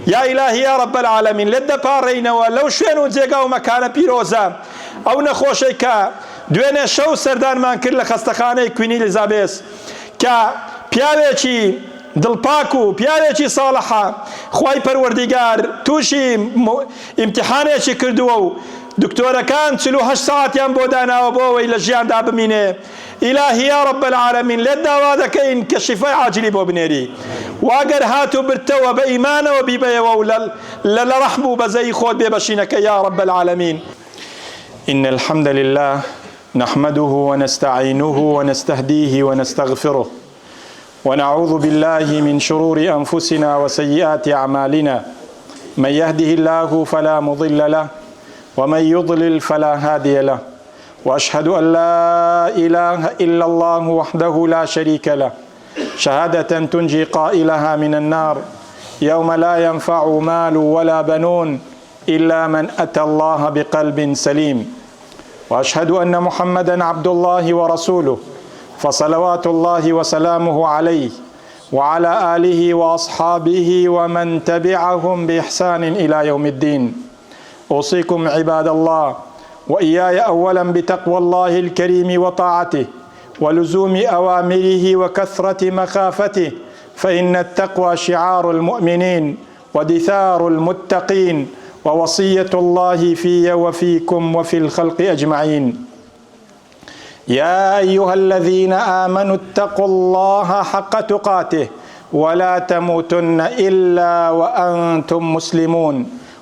يا إلهي يا رب العالمين لدى بارينا ولو شوين جيغا ومكان بيروزا أو نخوشيكا دوێنێ شەو سەردانمان کرد لە خەستەخانەی کوینی ئەلیزابێس کە پیاوێکی دڵپاک و پیاوێکی ساڵحە خوای پەروەردیگار تووشی ئیمتیحانێکی کردووە و دکتۆرەکان 48 ساعتیان بۆ داناوە بۆ ئەوەی لە ژیاندا بمینێ. ئیلاهی یا رب العالمین لێت داوا دەکەین کە شیفای عاجلی بۆ بنێری واگەر هاتو برتەوە بە ئیمانەوە بیبەیەوە و لە ڕەحم و بەزەی خۆت بێبەشینەکە یا رب العالمین. إن الحمد لله نحمده ونستعينه ونستهديه ونستغفره ونعوذ بالله من شرور أنفسنا وسيئات أعمالنا من يهده الله فلا مضل له ومن يضلل فلا هادي له وأشهد أن لا إله إلا الله وحده لا شريك له شهادة تنجي قائلها من النار يوم لا ينفع مال ولا بنون إلا من أتى الله بقلب سليم. وأشهد أن محمدا عبد الله ورسوله فصلوات الله وسلامه عليه وعلى آله وأصحابه ومن تبعهم بإحسان إلى يوم الدين. أوصيكم عباد الله وإياي أولا بتقوى الله الكريم وطاعته ولزوم أوامره وكثرة مخافته فإن التقوى شعار المؤمنين ودثار المتقين ووصية الله في وفيكم وفي الخلق أجمعين. يا أيها الذين آمنوا اتقوا الله حق تقاته ولا تموتن إلا وأنتم مسلمون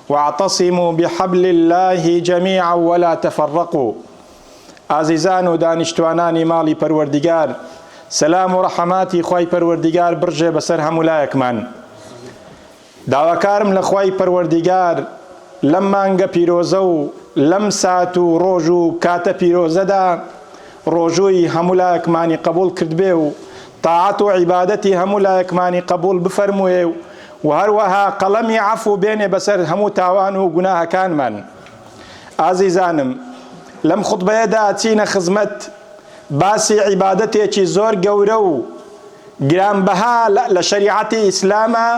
واعتصموا بحبل الله جميعا ولا تفرقوا. عزیزان و دانیشتوانانی ماڵی پەروەردیگار سەلام و ڕەحەماتی خوای پەروەردیگار برژێ بەسەر هەموو لایەکمان. داواکارم لە خوای پەروەردیگار لەم مانگە پیرۆزە و لەم سات و ڕۆژ و کاتە پیرۆزەدا ڕۆژووی هەموو لایەکمانی قبول کرد بێ و تاعەت و عیبادەتی هەموو لایەکمانی قبول بفەرمووێ و هەروەها قەڵەمی عەفو بێنێ بەسەر هەموو تاوان و گوناهەکانمان. ئازیزانم لەم خوتبەیەدا چینە خزمەت باسی عیبادەتێکی زۆر گەورە و گرانبەها لە شەریعەتی ئیسلامە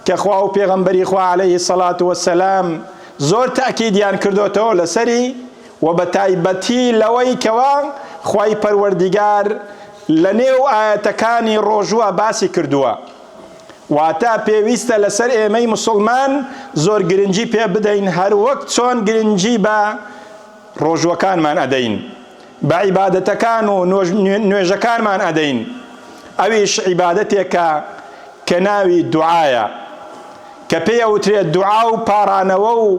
کە خوا و پێغەمبەری خوا عەلەیهی السەڵات وەسەلام زۆر تاکیدیان کردوتەوە لەسەری و بە تایبەتی لەوەی کەوا خوای پەروەردیگار لە نێو ئاەتەکانی ڕۆژووە باسی کردووە. واتە پێویستە لەسەر ئێمەی موسڵمان زۆر گرنگی پێ بدەین هەر وەک چۆن گرنگی بە ڕۆژوەکانمان ئەدەین بە عیبادەتەکان و نوێژەکانمان ئەدەین. ئەویش عیبادەتێکە کە ناوی دوعایە کە پێوترێت دوعا و پارانەوە و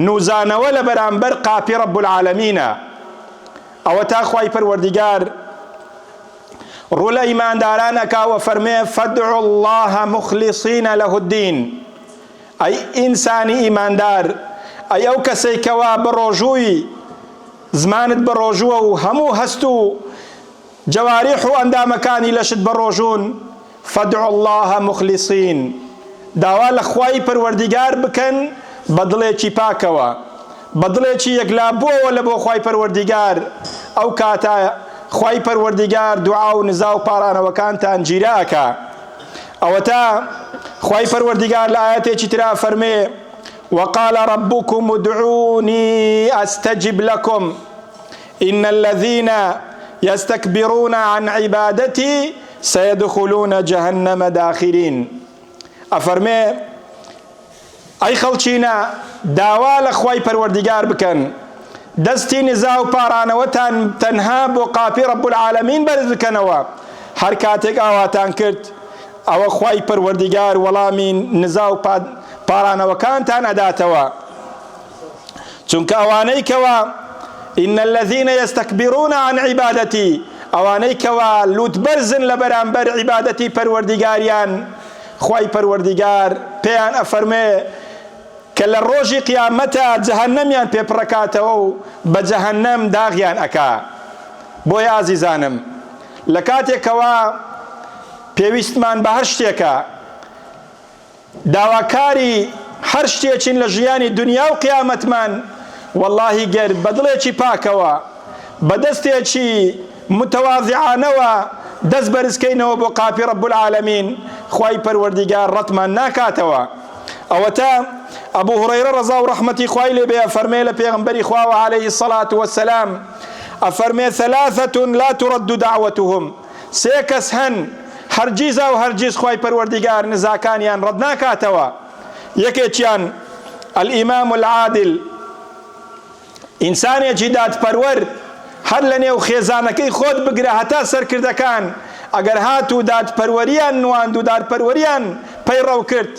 نوزانەوە لە بەرامبەر قاپی ڕەب العالەمینە. ئەوە تا خوای پەروەردیگار ڕوو لە ئیمانداران ئەکا و فەرمێ فەدعوا الله مخلصین له الدین. ئەی ئینسانی ئیماندار، ئەی ئەو کەسەی کەوا بە ڕۆژووی زمانت بە ڕۆژووە و هەموو هەست و جەواریح و ئەندامەکانی لەشت بە ڕۆژوون، فەدعوا الله مخلصین، داوا لە خوای پەروەردیگار بکەن بە دڵێکی پاکەوە، بە دڵێکی یەکلابووەوە لە بۆ خوای پەروەردیگار. ئەو کاتە خوای پەروەردیگار دوعا و نزا و پارانەوەکانتان گیرەکە. ئەوە تا خوای پەروەردیگار لە ئاەتێکی ترا فەرمێ وقال ربكم ادعوني أستجب لكم إن الذين يستكبرون عن عبادتي سيدخلون جهنم داخرين. أفرمي أي خلچينا داوا لخواي پروردگار بكن دستي نزاو پارانوتان تنها بو قاپي رب العالمين برز بكنوا هر كاتك آواتان كرت أو خواي پروردگار وڵامی نزاو پارانەوەکانتان ئەداتەوە. چونکە ئەوانەی کەوا إن الذين يستكبرون عن عبادتي، ئەوانەی کەوا لوتبەرزن لە بەرامبەر عیبادەتی پەروەردیگاریان، خوای پەروەردیگار پێیان ئەفەرمێ کە لە ڕۆژی قیامەتە جەهەنەمیان پێپڕەکاتەوە و بە جەهەنەم داغیان ئەکا. بۆیە ئازیزانم لە کاتێکەوە پێویستمان بە هەر شتێکە داواکاری هەر شتێکین لە ژیانی دنیا و قیامەتمان، وەڵڵاهی گەر بە دڵێکی پاکەوە بە دەستێکی متەواضعانەوە دەست بەرزکەینەوە بۆ قاپی ڕەب العالەمین، خوای پەروەردیگار ڕەتمان ناکاتەوە. ئەوەتە ئەبوو هورەیرە ڕەزا و ڕەحمەتی خوای لێ بێ ئەفەرمێ لە پێغەمبەری خواوە عەلەیهی الصەلاة وەسسەلام ئەفەرمێ ثەلاثەة لا تُرَدُّ دَعْوَتُهُم سێ کەس هەن هەرگیزا و هەرگیز خوای پەروەردیگار نزاکانیان ڕەت ناکاتەوە. یەکێکیان الئیمام العادل، ئینسانێکی دادپەروەر هەر لە نێو خێزانەکەی خۆت بگرە هەتا سەرکردەکان ئەگەر هات و دادپەروەریان نواند و دادپەروەریان پەیڕەو کرد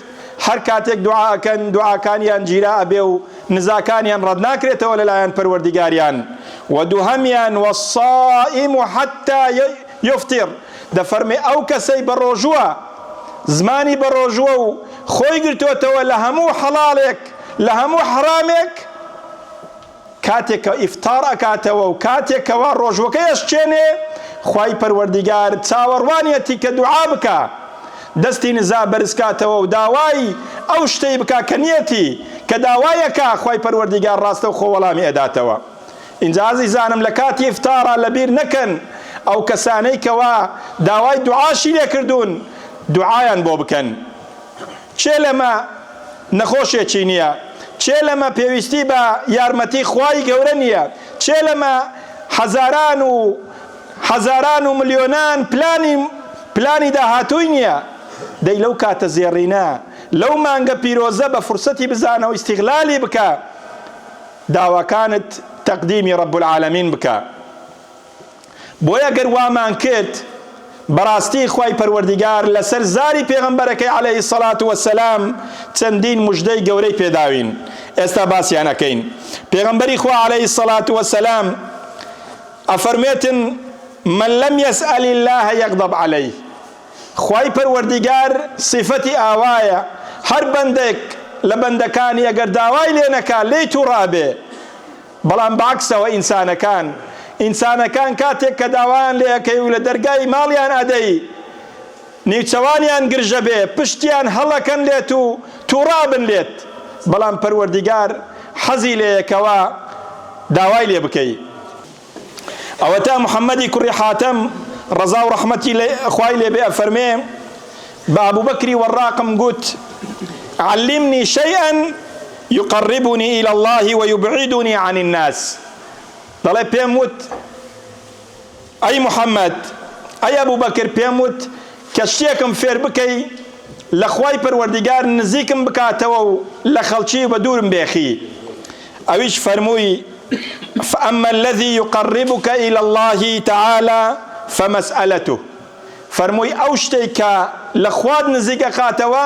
هەر کاتێک دوعاکەن دوعاکانیان گیرا ئەبێ و نزاکانیان ڕەت ناکرێتەوە لەلایەن پەروەردیگاریان. و دووهەمیان وەالصائیم حەتتا یفطر دەفەرمێ ئەو کەسەی بە ڕۆژووە زمانی بە ڕۆژووە و خۆی گرتوتەوە لە هەموو حەڵاڵێک لە هەموو حرامێک کاتێک کە ئیفتار ئەکاتەوە و کاتێک کەوا ڕۆژوەکەی ئەشچێنێ خوای پەروەردیگار چاوەڕوانیەتی کە دوعا بکە دەستی نزا بەرزکاتەوە و داوای ئەو شتەی بکا کە نیەتی کە داوایەکە خوای پەروەردیگار ڕاستە و خۆ وەڵامی ئەداتەوە. اینجا عەزیزانم لە کاتی ئیفتارە لەبیر نەکەن ئەو کەسانەی کەوا داوای دوعاشی لێکردوون دوعایان بۆ بکەن. چێ لەمە نەخۆشێکی نییە، چێ لەمە پێویستی بە یارمەتی خوای گەورە نییە، چێ لەمە حەزاران و ملیۆنان پلانی داهاتووی نییە. دەی لەو کاتە زێڕینە لەو مانگە پیرۆزە بە فرسەتی بزانە و ئیستیغلالی بکە داواکانت تەقدیمی ڕەب العالەمین بکە. بۆیە گەر وامان کرد بەڕاستی خوای پەروەردیگار لەسەر زاری پێغەمبەرەکەی عەلەیهی الصەلاة وەسسەلام چەندین موژدەی گەورەی پێداوین. ئێستا باسییان ئەکەین. پێغەمبەری خوا عەلەیهی الصەلاة وەسسەلام ئەفەرمێتن من لم يسأل الله يغضب عليه. خوای پەروەردیگار صفەتی ئاوایە هەر بەندێک لە بەندەکانی ئەگەر داوای لێ نەکا لێی تووڕابێ. بەڵام بەعکسەوە ئینسانەکان کاتێک کە داوایان لێ ئەکەی و لە دەرگای ماڵیان ئەدەی نیوچەوانیان گرژە بێ پشتیان هەڵەکەن لێت و تووڕابن لێت بەڵام پەروەردیگار حەزی لێیەکەوە داوای لێ بکەی. ئەوەتە محەممەدی کوڕی حاتەم ڕەزا و ڕەحمەتی خوای لێ بێ ئەفەرمێ بە ئەبوبەکری وەڕاقم گوت علمني شيئا يقربني إلى الله ويبعدني عن الناس. دەڵێ پێم وت ئەی محەممەد ئەی ئەبوبەکر پێم وت کە شتێکم فێر بکەی لە خوای پەروەردیگار نزیکم بکاتەوە و لە خەڵکی بە دوورم بێخی. ئەویش فەرمووی فأما الذي يقربك إلى الله تعالى فمسألته. فەرمووی ئەو شتێک کە لە خواد نزیکە قاتەوە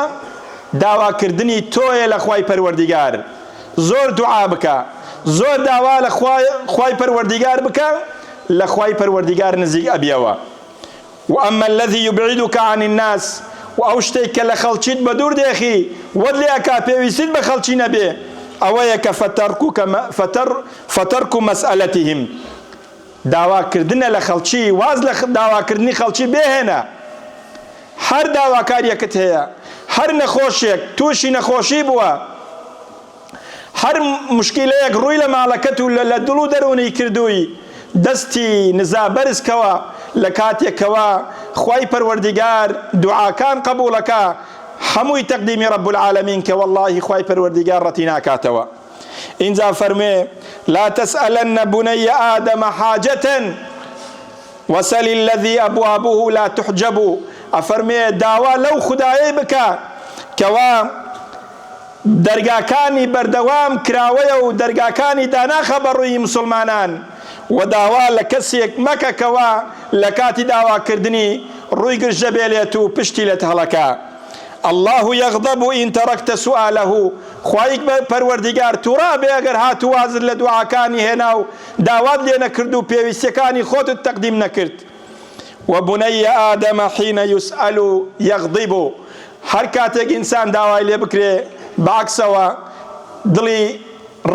داواکردنی تۆیە لە خوای پەروەردیگار. زۆر دوعا بکە، زۆر داوا لە خوای پەروەردیگار بکە لە خوای پەروەردیگار نزیک ئەبیەوە. وأما الذي يبعدك عن الناس و ئەو شتێک کە لە خەڵکیت بە دوور دێخی وەت لێ ئەکا پێویستیت بە خەڵکی نەبێ ئەوەیە کە فتەرک مەسئەلەتیهم داواکردنە لە خەڵکی واز لە داواکردنی خەڵکی بێهێنە. هەر داواکاریەکت هەیە هەر نەخۆشێک تووشی نەخۆشی بووە هەر مشکلەیەک ڕووی لە ماڵەکەت و لە دڵ و دەرونی کردووی دەستی نزا بەرزکەوە لە کاتێکەوە خوای پەروەردیگار دوعاکان قبوڵەکە هەمووی تەقدیمی ڕەب العالەمین کە وەڵڵاهی خوای پەروەردیگار ڕەتی ناکاتەوە. اینجا فەرمێ لا تسألن بني آدم حاجة وسل الذي أبوابه لا تحجب. ئەفەرمێ داوا لەو خودایەی بکە کەوا دەرگاکانی بەردەوام کراوەیە و دەرگاکانی داناخە بە ڕووی مسلمانان و داوا لە کەسێک مەکەکەوە لە کاتی داواکردنی ڕووی گرژە بێلێت و پشتی لێت هەڵەکە. الله يغضب إن تركت سؤاله. خوایک پەروەردیگار تووڕا بێ ئەگەر هاتو وازر لە دوعاکانی هێنا و داوات لێ نەکرد و پێویستیەکانی خۆتت تەقدیم نەکرد. وبني آدم حين يسأل يغضب. هەر کاتێک ئینسان داوای لێ بکرێ بەعکسەوە دڵی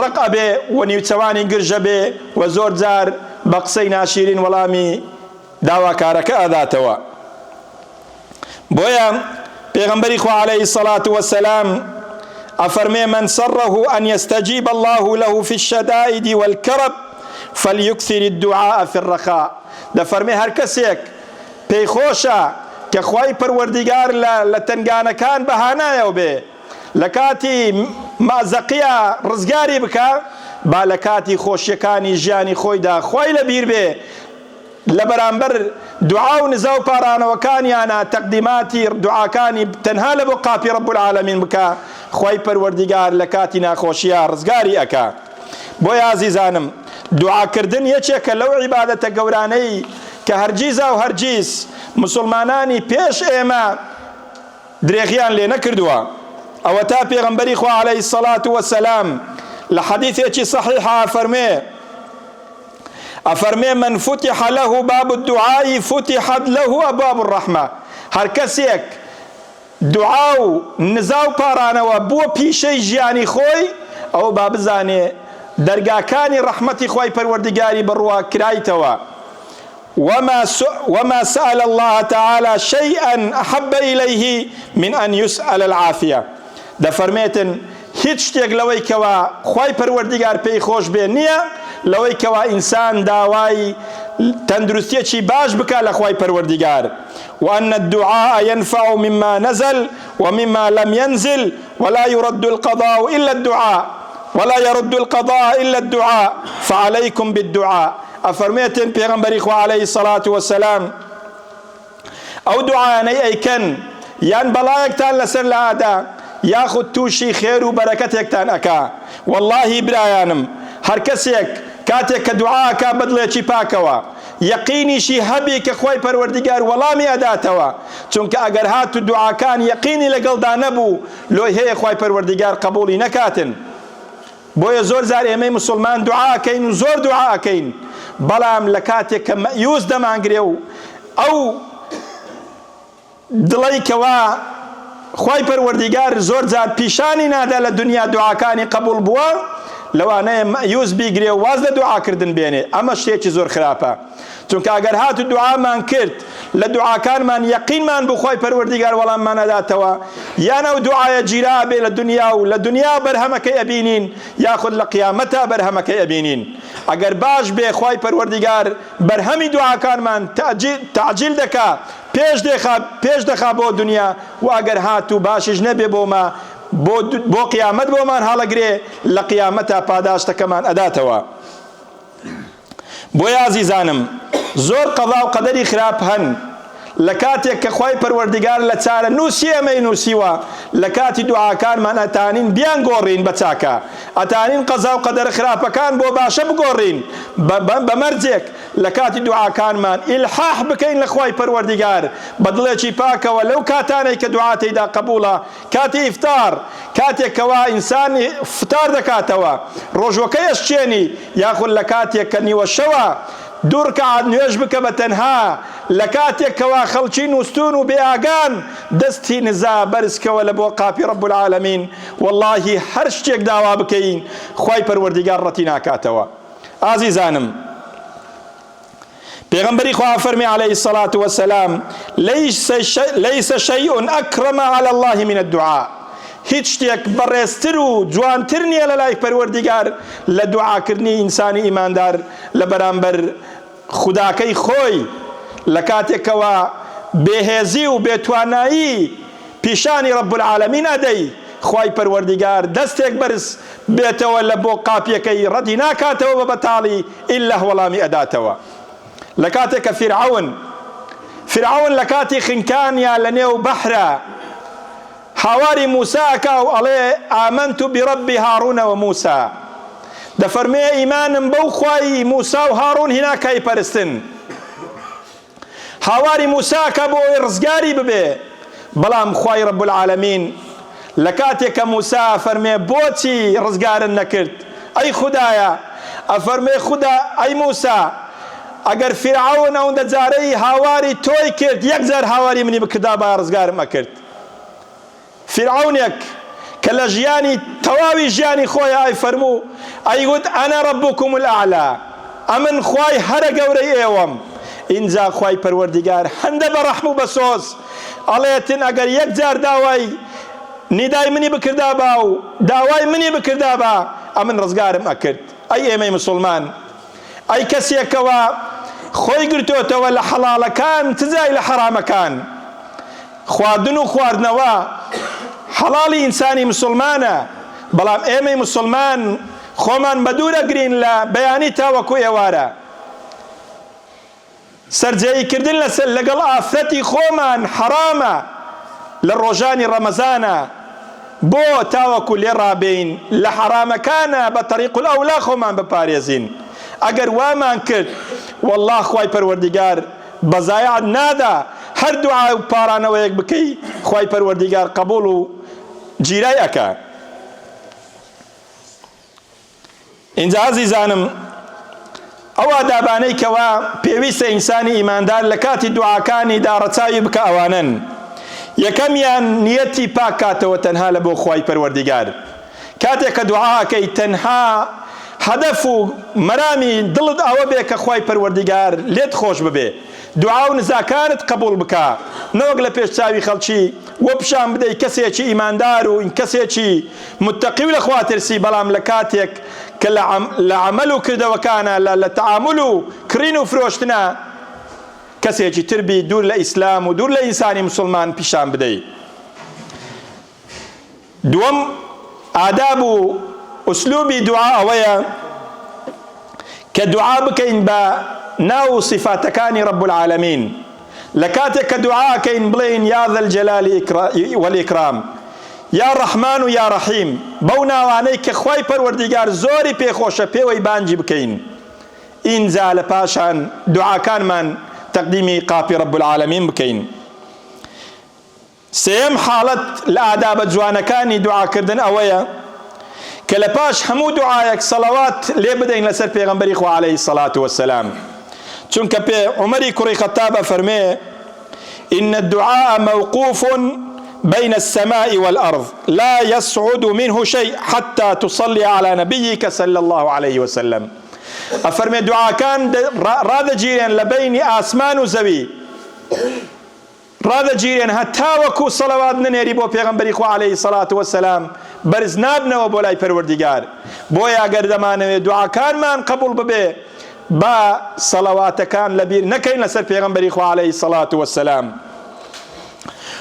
ڕق ئەبێ و نیوچەوانی گرژە بێ و زۆر جار بە قسەی ناشیرین وەڵامی داواکارەکە ئەداتەوە. بۆیە پێغەمبەری خوا عەلەیهی الصەلاة وەسسەلام ئەفەرمێ من سره أن يستجيب الله له في الشدائد والكرب فليكثر الدعاء في الرخاء. دەفەرمێ هەر کەسێک پێی خۆشە کە خوای پەروەردیگار لە تەنگانەکان بەهانایەوە بێ لە کاتی مازەقیە ڕزگاری بکە، با لە کاتی خۆشیەکانی ژیانی خۆیدا خۆی لەبیر بێ لە بەرامبەر دوعا و نزا و پارانەوەکانیانە تەقدیماتی دوعاکانی تەنها لە بۆ قاپی رب العالمین بکە، خۆی پەروەردیگار لە کاتی ناخۆشیە ڕزگاری ئەکا. بۆیە ئازیزانم، دوعاکردن یەکێکە لەو عیبادەتە گەورانەی کە هەرگیزا و هەرگیز مسلمانانی پێش ئێمە درێغیان لێ نەکردووە. ئەوە تا پێغەمبەری خوا عەلەیهی السەڵات وەسەلام لە حەدیثێکی صحیحە ئەفەرمێ من فتح له باب الدعاء فتحت له أبواب الرحمة. هەر کەسێک دوعا و نزا و پارانەوە بووە پیشەی ژیانی خۆی، ئەو با بزانێ دەرگاکانی ڕەحمەتی خۆی پەروەردیگاری بڕوا کرایتەوە. وما سأل الله تعالى شيئا أحب إليه من أن يسأل العافية. دەفەرمێتن هیچ شتێک لەوەی کەوا خۆی پەروەردیگار پێی خۆش بێ نییە لەوەی کەوا ئینسان داوای تەندروستیەکی باش بکە لە خۆی پەروەردیگار. وأن الدعاء ينفع مما نزل ومما لم ينزل ولا يرد القضاء إلا الدعاء فعليكم بالدعاء. ئەفەرمێتن پێغەمبەری خوا عەلەیهی السەڵات وەسەلام ئەو دوعایانەی ئەیکەن یان بەڵایەکتان لەسەر لە ئادا یاخود تووشی خێر و بەرەکەتێکتان ئەکا. وەڵڵاهی برایانم، هەر کەسێک کاتێک کە دوعاکە بەدڵێکی پاکەوە یەقینیشی هەبی کە خۆی پەروەردیگار وەڵامی ئەداتەوە، چونکە ئەگەر هات و دوعاکان یەقینی لەگەڵدا نەبوو لۆی هەیە خۆی پەروەردیگار قبوڵی نەکاتن. بۆیە زۆر زار ئێمەی مسلمان دوعاکەین و زۆر دوعاکەین، بەڵام لە کاتێک کە مەیوس دەمانگرێ و ئەو دڵی کەوا خۆی پەروەردیگار زۆر جار پیشانی نادا لە دنیا دوعاکانی قبول بووە، لەوانەیە مەیوس بیگرێ و واز لە دوعاکردن بێنێ. ئەمە شتێکی زۆر خراپە، چونکە ئەگەر هات و دوعامان کرد لە دوعاکانمان یەقینمان بوو خۆی پەروەردیگار وەڵاممان ئەداتەوە، یان ئەو دوعایە گیرا بێ لە دنیا و لە دنیا بەرهەمەکەی ئەبینین یاخود لە قیامەتە بەرهەمەکەی ئەبینین. ئەگەر باش بێ خۆی پەروەردیگار بەرهەمی دوعاکانمان تەعجیل دەکا، پێش دەخا بۆ دنیا، و ئەگەر هات و باشیش نەبێ بۆمە بۆ قیامەت بۆمان هەڵەگرێ لە قیامەتە پاداشتەکەمان ئەداتەوە. بۆیە ئازیزانم، زۆر قەضا و قەدەری خراپ هەن لە کاتێک کە خۆی پەروەردیگار لە چارە نووسی ئەمەی نووسیوە لە کاتی دوعاکانمان ئەتانین بیان گۆڕین بە چاکە، ئەتانین قەزا و قەدەر خراپەکان بۆ باشە بگۆڕین بە مەرجێک لە کاتی دوعاکانمان ئیلحاح بکەین لە خۆی پەروەردیگار بە دڵێکی پاکەوە لەو کاتانەی کە دوعاتەیدا قبوڵە، کاتی ئیفتار، کاتێکەوە ئینسانی فتار دەکاتەوە ڕۆژوەکەی ئەشچێنی، یاخود لە کاتێک کە نیوە شەوە دوو ڕکعات نوێژ بکە بە تەنها، لە کاتێکەوە خەڵکی نووستون و بێئاگان دەستی نزا بەرزکەوە لە بۆ قاپی رب العالمین. وەڵڵاهی هەر شتێک داوا بکەین خۆی پەروەردیگار ڕەتی ناکاتەوە. ئازیزانم، پێغەمبەری خوا فەرمی عەلەیهی السەڵات وەسەلام لەیسە شەیئون ئەکرەمە عەلە الله من الدوعاء. هیچ شتێک بەڕێزتر و جوانتر نییە لە لای پەروەردیگار لە دوعاکردنی ئینسانی ئیماندار لە بەرامبەر خوداکەی خۆی لە کاتێکەوە بێهێزی و بێتوانایی پیشانی رب العالمین ئەدەی، خۆی پەروەردیگار دەستێک بەرز بێتەوە لە بۆ قاپیەکەی ڕەتی ناکاتەوە بە بەتاڵی ئیلا وەڵامی ئەداتەوە. لە کاتێک کە فرعون لە کاتی خنکانیا لە نێو بەحرە هاواری موسا ئەکا و ئەڵێ ئامەنت بڕەبی هاڕونە و موسا، دەفەرمێ ئیمانم بەو خوای موسا و هاڕون هینا کای پەرستن. هاواری موسا کە بۆ ئەوەی ڕزگاری ببێ، بەڵام خوای رب العالمین لە کاتێک کە موسا فەرمێ بۆچی ڕزگارن نەکرد؟ ئەی خودایە، ئەفەرمێ خوددا ئەی موسا، ئەگەر فرعون ئەوەندە جارەی هاواری تۆی کرد یەک جار هاواری منی بکردا با ڕزگارم ئەکرد. فرعونێک کە لە ژیانی تەواوی ژیانی خۆی ئای فەرموو ئەیگوت ئەنە ڕەبوکم الئەعلا، ئەمن خوای هەرە گەورەی ئێوەم. ئینجا خوای پەروەردیگار هەندە بە ڕەحم و بە سۆز ئەڵێتن ئەگەر یەک جار داوای نیدای منی بکردا با و داوای منی بکردا با ئەمن ڕزگارم ئەکرد. ئەی ئێمەی مسلمان، ئەی کەسێکەوە خۆی گرتوتەوە لە حەڵاڵەکان تجای لە حەرامەکان، خواردن و خواردنەوە حەڵاڵی ئینسانی مسلمانە، بەڵام ئێمەی مسلمان خۆمان بەدوورەگرین لە بەیانی تاوەکو ئێوارە. سەرجێیکردن لەگەڵ ئافرەتی خۆمان حەرامە لە ڕۆژانی ڕەمەزانە، بۆ تاوەکو لێ ڕابین لە حەرامەکانە بە تەریق الئەولا خۆمان بپارێزین. ئەگەر وامان کرد والله خوای پەروەردیگار بەزایعت نادا، هەر دوعا و پارانەوەیەک بکەی خوای پەروەردیگار قبول و گیرای ئەکا. اینجا عەزیزانم ئەو ئادابانەی کەوا پێویستە ئینسانی ئیماندار لە کاتی دوعاکانی داڕەچاوی بکە ئەوانن. یەکەمیان نیەتی پاک کاتەوە تەنها لە بۆ خوای پەروەردیگار. کاتێک کە دوعاکەی تەنها هەدەف و مەرامی دڵت ئەوە بێ کە خوای پەروەردیگار لێت خۆش ببێ، دوعا و نزاکانت قبول بکە، نەوەک لە پێش چاوی خەڵکی وە پیشان بدەی کەسێکی ئیماندار و کەسێکی متەقی و لە خوا ترسی، بەڵام لە کاتێک کە لە عەمەل و کردەوەکانە لە تەعامل و کڕین و فرۆشتنە کەسێکی تربی دوور لە ئیسلام و دوور لە ئینسانی مسلمان پیشان بدەی. دووەم ئاداب و ئوسلوبی دوعا ئەوەیە کە دوعا بکەین بە ناو صفاتەکانی رب العالمین. لە کاتێک کە دوعاکەین بڵێین یا ذا الجلال والإکرام، یا ڕەحمان و یا ڕەحیم، بەو ناوانەی کە خوای پەروەردیگار زۆری پێخۆشە پێوەی بانگی بکەین. ئینجا لە پاشان دوعاکانمان تەقدیمی قاپی رب العالمین بکەین. سێم حاڵەت لە ئادابە جوانەکانی دوعاکردن ئەوەیە کە لە پاش هەموو دوعایەک سەڵەوات لێ بدەین لەسەر پێغەمبەری خوا عەلەیهی السەڵات وەسەلام. چونکە پێ عومەری کوڕی خەتاب ئەفەرمێ إن الدعاء موقوف بين السماء والأرض لا يصعد منه شيء حتى تصلي على نبيك صلى الله عليه وسلم. أفرمي دعاء كان راد جيرين لبين آسمان وزوي، راد جيرين هتا وكو صلوات ننيري بو پیغمبری خو عليه الصلاة والسلام برز نابنا و بولاي پروردگار بويا گردمان دعاء كان من قبول ببه با صلوات كان لبير نكين لسر پیغمبری خو عليه الصلاة والسلام.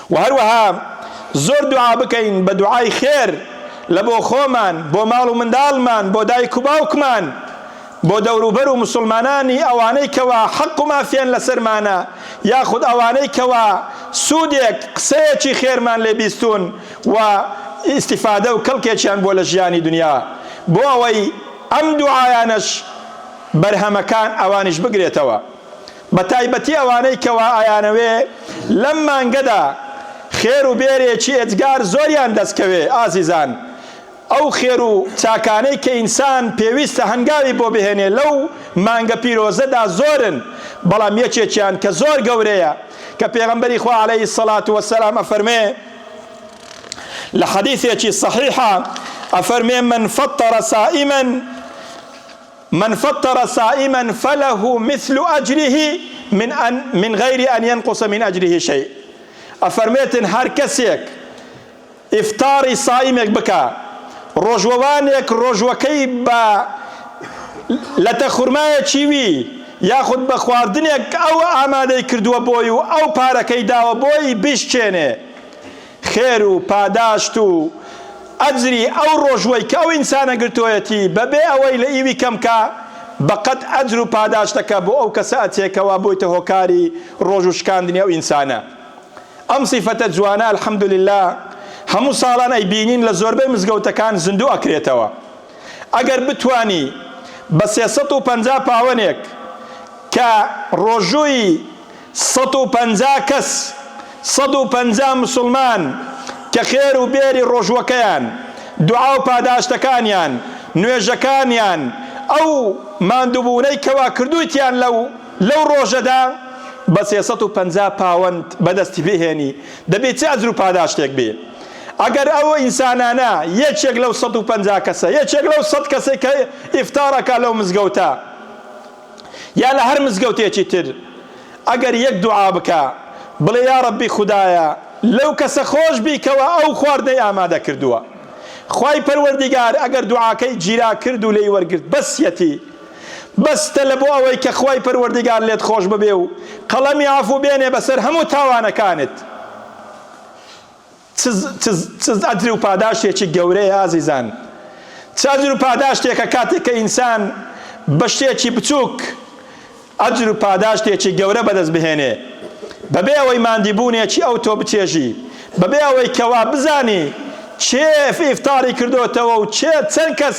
وهروها زور دعا بكين بدعاي خير لبو خومن بو مالو مندالمن بو دايكو باوكمن بۆ دەوروبەر و مسلمانانی ئەوانەی کەوا حەق و مافیان لەسەرمانە، یاخود ئەوانەی کەوا سوودێک قسەیەکی خێرمان لێ بیستون و ئیستیفادە و کەڵکێکیان بۆ لە ژیانی دنیا، بۆ ئەوەی ئەم دوعایانەش بەرهەمەکان ئەوانیش بگرێتەوە. بە تایبەتی ئەوانەی کەوا ئایانەوێ لەم مانگەدا خێر و بێرێکی ئێجگار زۆریان دەستکەوێ. ئازیزان، ئەو خێر و چاکانەی کە ئینسان پێویستە هەنگاوی بۆ بهێنێ لەو مانگە پیرۆزەدا زۆرن، بەڵام یەکێکیان کە زۆر گەورەیە کە پێغەمبەری خوا عەلەیهی السەڵات وەسەلام ئەفەرمێ لە حەدیثێکی صەحیحە، ئەفەرمێ من فطر صائما فله مثل أجره من غير أن ينقص من أجره شيء. ئەفەرمێتن هەر کەسێک ئیفتاری سائیمێک بکە، ڕۆژوەوانێک ڕۆژوەکەی بە لەتە خوورمایەکی وی یاخود بە خواردنێک ئەو ئامادەی کردووە بۆی و ئەو پارەکەی داوە بۆی بیشتێنێ، خێر و پاداشت و ئەجری ئەو ڕۆژوەی کە ئەو ئینسانە گرتووەتی بەبێ ئەوەی لە ئیوی کەمکە بەقەد ئەجر و پاداشتەکە بۆ ئەو کەسە ئەچێکەوە بۆیتە هۆکاری ڕۆژ و شکاندنی ئەو ئینسانە. ئەم سیفەتە جوانە الحەمدولله هەموو ساڵان ئەیبینین لە زۆربەی مزگەوتەکان زیندوو ئەکرێتەوە. ئەگەر بتوانی بە 350 پاوەنێک کە ڕۆژووی 150 کەس 150 مسلمان کە خێر و بێری ڕۆژوەکەیان دوعا و پاداشتەکانیان نوێژەکانیان ئەو ماندووبوونەی کەوا کردوویتیان لەو ڕۆژەدا بە 350 پاوەند بەدەستی بهێنی، دەبێت چه ئەجر و پاداشتێک بێ. ئەگەر ئەوە ئینسانانە یەکێک لەو 150 کەسە یەکێک لەو 100 کەسێک کە ئیفتارەکە لەو مزگەوتە یا لە هەر مزگەوتێکی تر، ئەگەر یەک دوعا بکە بڵێ یا ڕەبی خودایە لەو کەسە خۆش بیکەوە ئەو خواردنەی ئامادە کردووە، خوای پەروەردیگار ئەگەر دوعاکەی گیرا کرد و لێی وەرگرت بەسیەتی بەستە لە بۆ ئەوەی کە خوای پەروەردیگار لێت خۆش ببێ و قەڵەمی عەفو بێنێ بەسەر هەموو تاوانەکانت. ئەجر و پاداشتێکی گەورەیە ئازیزان، چ ئەجر و پاداشتێکە کاتێک کە ئینسان بە شتێکی بچووک ئەجر و پاداشتێکی گەورە بەدەست بهێنێ، بەبێ ئەوەی ماندیبوونێکی ئەو تۆ بچێژی، بەبێ ئەوەی کەوا بزانی چێ ئیفتاری کردوتەوە و چەند کەس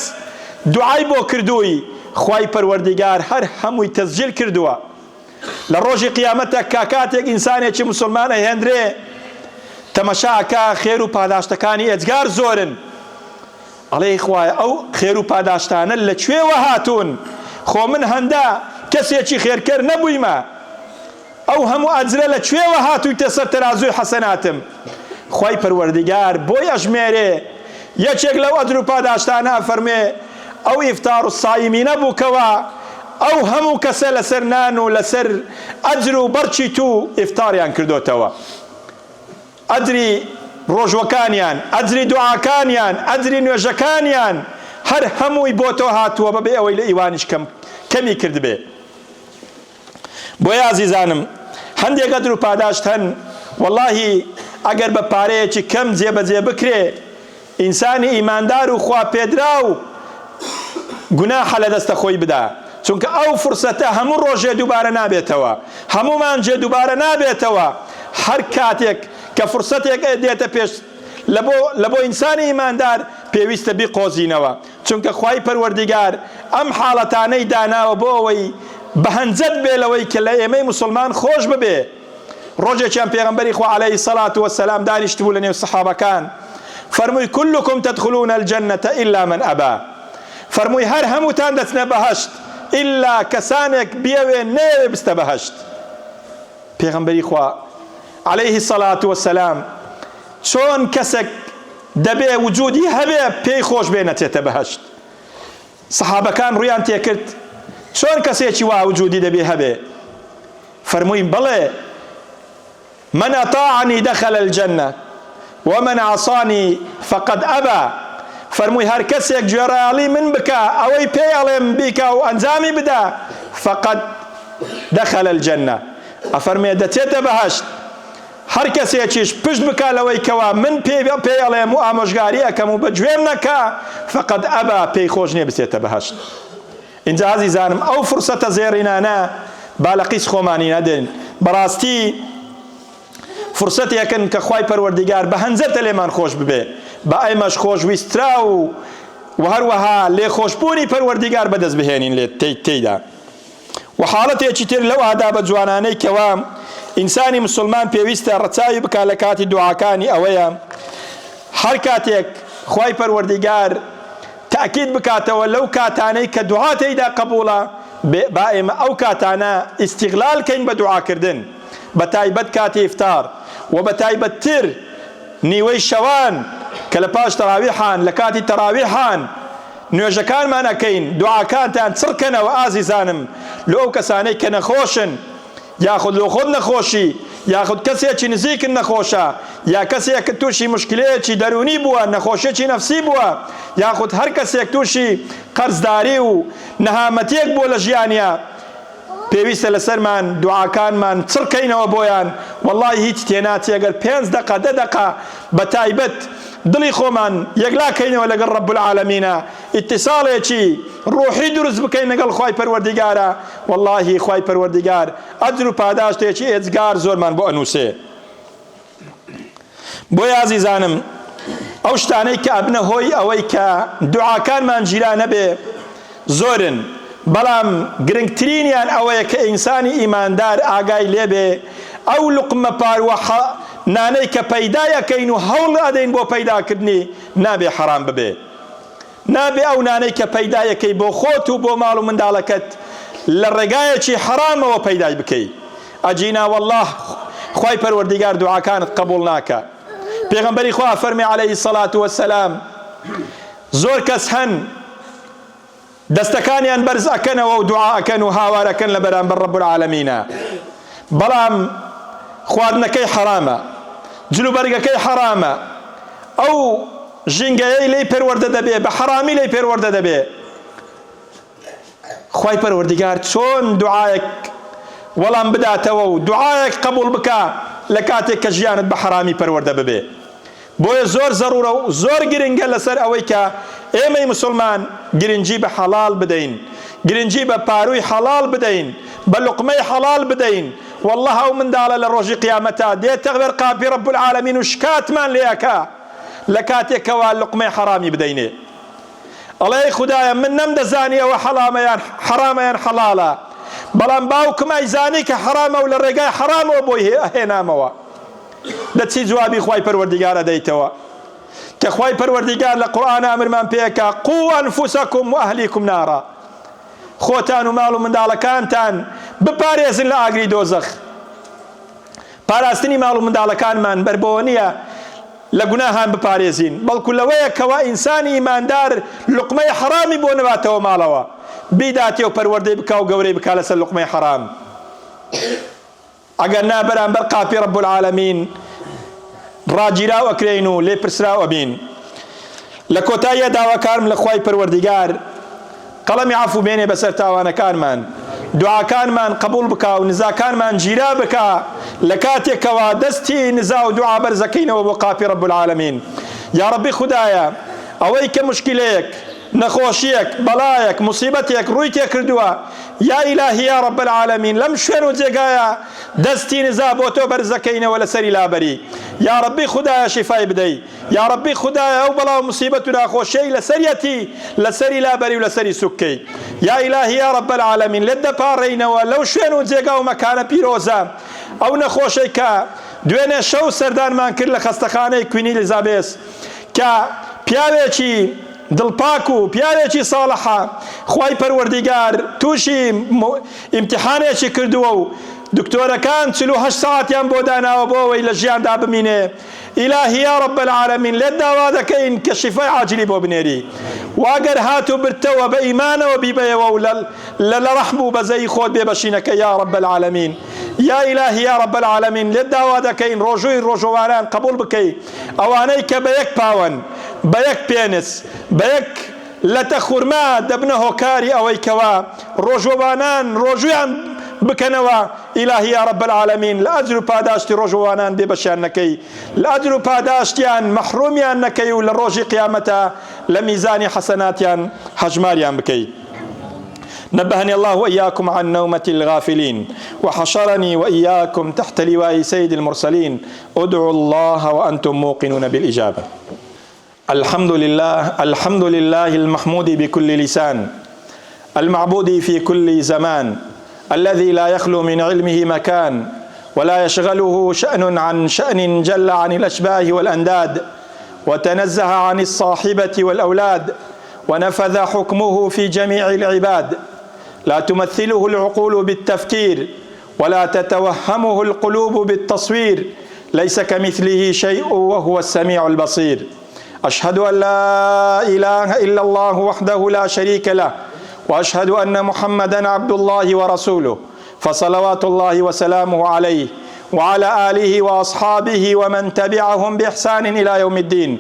دوعای بۆ کردووی، خوای پەروەردیگار هەر هەمووی تەسجیل کردووە. لە ڕۆژی قیامەتە کاتێک ئینسانێکی موسڵمان ئەهێنرێ تەمەشاکە خێر و پاداشتەکانی ئێجگار زۆرن، ئەڵێ خوایە ئەو خێر و پاداشتانە لەکوێوە هاتوون؟ خۆ من هەندە کەسێکی خێرکەر نەبوویمە، ئەو هەموو ئەجرە لەکوێوە هاتوویتە سەر تەرازوی حەسەناتم؟ خوای پەروەردیگار بۆی ئەژمێرێ یەکێک لەو ئەجر و پاداشتانە فەرمێ ئەو ئیفتار و سایمینە بووکەوە ئەو هەموو کەسە لەسەر نان و لەسەر ئەجر و بەرچی تو ئیفتاریان کردوتەوە، ئەجری ڕۆژوەکانیان، ئەجری دوعاکانیان، ئەجری نوێژەکانیان هەر هەمووی بۆ تۆ هاتووە بەبێ ئەوەی لە ئیوانیش کەمی کردبێ. بۆیە ئازیزانم هەندێک ئەجر و پاداشت هەن وەڵڵاهی ئەگەر بە پارەیەکی کەم جێبەجێ بکرێ ئینسانی ئیماندار و خوا پێدرا و گوناحە لە دەستە خۆی بدا، چونکە ئەو فرسەتە هەموو ڕۆژێ دووبارە نابێتەوە، هەموو مانجێ دووبارە نابێتەوە. هەر کاتێک کە فرسەتێک دێتە پێش لە بۆ ئینسانی ئیماندار پێویستە بیقۆزینەوە، چونکە خوای پەروەردیگار ئەم حاڵەتانەی داناوە بۆ ئەوەی بەهەنجەت بێ لەوەی کە لە ئێمەی موسڵمان خۆش ببێ. ڕۆژێکیان پێغەمبەری خوا عەلەیهی سەڵات وەسەلام دانیشتبوو لە نێو سەحابەکان فەرمووی كلكم تدخلون الجنة إلا من أبى، فەرمووی هەر هەمووتان دەچنە بەهەشت ئیلا کەسانێک بیەوێ نەیەوێ بستە بەهەشت. پێغەمبەری خوا عەلەیهی سەڵات وەسەلام چۆن کەسێک دەبێ وجودی هەبێ پێی خۆش بێ نەچێتە بەهەشت؟ سەحابەکان ڕوویان تێکرد چۆن کەسێکی وا وجودی دەبێ هەبێ؟ فەرمووی بەڵێ من أطاعني دخل الجنة ومن عصاني فقد أبى، فەرمووی هەر کەسێک گوێڕایاڵی من بکە ئەوەی پێی ئەڵێم بیکە و ئەنجامی بدا فقد دخل الجنة، ئەفەرمێ دەچێتە بەهەشت. هەر کەسێکیش پشت بکە لەوەی کەوا من پێی ئەڵێم و ئامۆژگاری ئەکەم و بەگوێم نەکا فقد ئەبا پێی خۆش نییە بچێتە بەهەشت. اینجا عەزیزانم ئەو فرسەتە زێڕینانە با لە قیس خۆمانی نەدەین، بەڕاستی فرسەتێکن کە خوای پەروەردیگار بە هەنجەتە لێمان خۆش ببێ، بە ئەمەش خۆشویسترا و هەروەها لێخۆشبوونی پەروەردیگار بەدەست بهێنین لێ تێیدا. و حاڵەتێکی تر لەو ئادابە جوانانەی کەوا ئینسانی مسلمان پێویستە ڕەچاوی بکات لە کاتی دوعاکانی ئەوەیە هەر کاتێک خوای پەروەردیگار تاکید بکاتەوە لەو کاتانەی کە دوعا تێیدا قبوڵە با ئێمە ئەو کاتانە ئیستیغلال کەین بە دوعاکردن، بە تایبەت کاتی ئیفتار و بە تایبەتتر نیوەی شەوان کە لە پاش تەراویحان لە کاتی تەراویحان نوێژەکانمان ئەکەین، دوعاکانتان چڕکەنەوە ئازیزانم لە ئەو کەسانەی کە نەخۆشن یاخود لە خۆت نەخۆشی یاخود کەسێکی نزیکن نەخۆشە یا کەسێک تووشی مشکلەیەکی دەرونی بووە نەخۆشیێکی نەفسی بووە یاخود هەر کەسێک تووشی قەرزداری و نەهامەتیەک بووە لە ژیانیا پێویستە لەسەرمان دوعاکانمان چڕکەینەوە بۆیان. وەڵڵاهی هیچ تێناچێ ئەگەر 5 دقە 10 دقە بە تایبەت دڵی خۆمان یەکلاکەینەوە لەگەڵ ڕەب العالەمینە ئیتیساڵێکی ڕوحی دروست بکەین لەگەڵ خوای پەروەردیگارە، وەڵڵاهی خوای پەروەردیگار ئەجر و پاداشتێکی ئێجگار زۆرمان بۆ ئەنووسێ. بۆیە ئازیزانم ئەو شتانەی کە ئەبنە هۆی ئەوەی کە دوعاکانمان گیرا نەبێ زۆرن، بەڵام گرنگترینیان ئەوەیە کە ئینسانی ئیماندار ئاگای لێبێ ئەو لوقمە پاروە نانەی کە پەیدایەکەین و هەوڵ ئەدەین بۆ پەیداکردنی نابێ حەرام ببێ، نابێ ئەو نانەی کە پەیدایەکەی بۆ خۆت و بۆ ماڵ و منداڵەکەت لە ڕێگایەکی حەرامەوە پەیدای بکەی. ئەجینا وەڵڵاه خوای پەروەردیگار دوعاکانت قبوڵ ناکە. پێغەمبەری خوا فەرمی عەلەیهی سەڵات وەسەلام زۆر کەس هەن دەستەکانیان بەرز ئەکەنەوە و دوعا ئەکەن و هاوارەکەن لە بەرامبەر ڕەب العالەمینە، بەڵام خواردنەکەی حەرامە، جلوبەرگەکەی حەرامە، ئەو ژینگەیەی لێی پەروەردە دەبێ بە حەرامی لێی پەروەردە دەبێ. خوای پەروەردیگار چۆن دوعایەک وەڵام بداتەوە و دوعایەک قبوڵ بکە لە کاتێک کە ژیانت بە حەرامی پەروەردە ببێ؟ بۆیە زۆر زەڕورە و زۆر گرنگە لەسەر ئەوەی کە ئێمەی مسلمان گرنگی بە حەڵال بدەین، گرنگی بە پاروی حەڵال بدەین، بە لوقمەی حەڵال بدەین. والله ئەو منداڵە لە ڕۆژی قیامەتە دێتە بەر قاپی رەب العالەمین و شکاتمان لێەکە لە کاتێکەوە لوقمەی حەرامی بدەینێ. ئەڵێ خودایە من نەمدەزانی ئەوە حەرامەیان حەڵالە، بەڵام باوکم ئەیزانی کە حەرامە و لە ڕێگای حەرامەوە بۆی هێنامەوە. دەچی جوابی خوای پەروەردیگارە دەیتەوە کە خوای پەروەردیگار لە قورئان ئەمرمان پێیەکە قووا ئەنفوسەکم وئەهلیکم نارا، خۆتان و ماڵ و منداڵەکانتان بپارێزن لە ئاگری دۆزەخ. پاراستنی ماڵ و منداڵەکانمان بەربەوە نییە لە گوناهان بپارێزین، بەڵکو لەوەیە کەوا ئینسانی ئیماندار لوقمەی حەرامی بۆ نەباتەوە ماڵەوە، بیداتێ و پەروەردەی بکا و گەورەی بکا لەسەر لوقمەی حەرام. ئەگەر نا بەرامبەر قاپی رەب العالەمین ڕاگیراو ئەکرێین و لێ پرسراو ئەبین. لە کۆتاییە داواکارم لە خوای پەروەردیگار قەڵەمی عەفو بێنێ بەسەر تاوانەکانمان، دوعاکانمان قبول بکا و نزاکانمان گیرا بکا لە کاتێکەوە دەستی نزا و دوعا بەرزەکەینەوە بۆ قاپی رەب العالەمین. یا ڕەبی خودایە ئەوەی کە مشکلەیەک، نەخۆشیەک، بەڵایەک، موسیبەتێک ڕووی تێ کردووە، یا ئیلاهی یا رەب العالەمین لەم شوێن و جێگایە دەستی نزا بۆ تۆ بەرزەکەینەوە لەسەری لابەری. یا ڕەبی خودایە شیفای بدەی، یا ڕەبی خودایە ئەو بەڵاو موسیبەت و ناخۆشیەی لەسەریەتی لەسەری لابەری و لەسەری سوکەی. یا ئیلاهی یا رەب العالەمین لێت دەپاڕێینەوە لەو شوێن و جێگا و مەکانە پیرۆزە ئەو نەخۆشەی کە دوێنێ شەو سەردانمان کرد لە خەستەخانەی کوینی ئەلیزابێس کە پیاوێکی دڵپاک و پیاوێکی ساڵحە خوای پەروەردیگار تووشی ئیمتیحانێکی کردووە و دکتۆرەکان 48 ساعتیان بۆ داناوە بۆ ئەوەی لە ژیاندا بمینێ. ئیلاهی یا رەب العالەمین لێت داوا دەکەین کە شیفای عاجلی بۆ بنێری، واگەر هاتو برتەوە بە ئیمانەوە بیبەیەوە و لە ڕەحم و بەزەی خۆت بێ بەشینەکە یا رەب العالەمین. یا ئیلاهی یا رەب العالەمین لێت داوا دەکەین ڕۆژووی ڕۆژەوانان قبول بکەی ئەوانەی کە بە یەک پاوەن، بە یەک پێنس، بە یەک لەتە خورما دەبنە هۆکاری ئەوەی کەوا ڕۆژوانان ڕۆژویان بکەنەوە. ئیلاهی یا رەب العالەمین لە ئەجر و پاداشتی ڕۆژوانان بێبەشیان نەکەی، لە ئەجر و پاداشتیان مەحرومیان نەکەی و لە ڕۆژی قیامەتە لە میزانی حەسەناتیان هەژماریان بکەی. نبهني الله وإياكم عن نومة الغافلين وحشرني وإياكم تحت لواء سيد المرسلين. ادعوا الله وأنتم موقنون بالإجابة. الحمد لله المحمود بكل لسان، المعبود في كل زمان، الذي لا يخلو من علمه مكان ولا يشغله شأن عن شأن، جل عن الأشباه والأنداد وتنزه عن الصاحبة والأولاد، ونفذ حكمه في جميع العباد. لا تمثله العقول بالتفكير ولا تتوهمه القلوب بالتصوير، ليس كمثله شيء وهو السميع البصير. أشهد أن لا إله إلا الله وحده لا شريك له، وأشهد أن محمدا عبد الله ورسوله، فصلوات الله وسلامه عليه وعلى آله وأصحابه ومن تبعهم بإحسان إلى يوم الدين.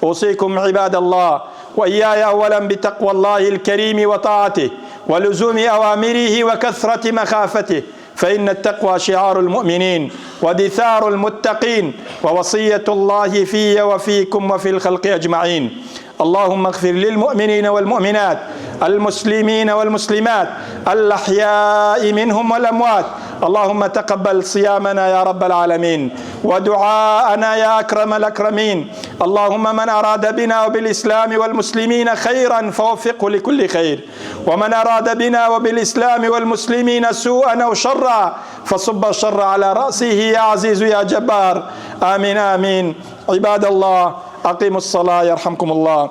أوصيكم عباد الله وإياي أولا بتقوى الله الكريم وطاعته ولزوم أوامره وكثرة مخافته، فإن التقوى شعار المؤمنين ودثار المتقين ووصية الله في وفيكم وفي الخلق أجمعين. اللهم اغفر للمؤمنين والمؤمنات، المسلمين والمسلمات، الأحياء منهم والأموات. اللهم تقبل صيامنا يا رب العالمين ودعاءنا يا أكرم الأكرمين. اللهم من أراد بنا وبالإسلام والمسلمين خيرا فوفقه لكل خير، ومن أراد بنا وبالإسلام والمسلمين سوءا أو شرا فصب الشر على رأسه يا عزيز يا جبار. آمين آمين. عباد الله أقيموا الصلاة يرحمكم الله.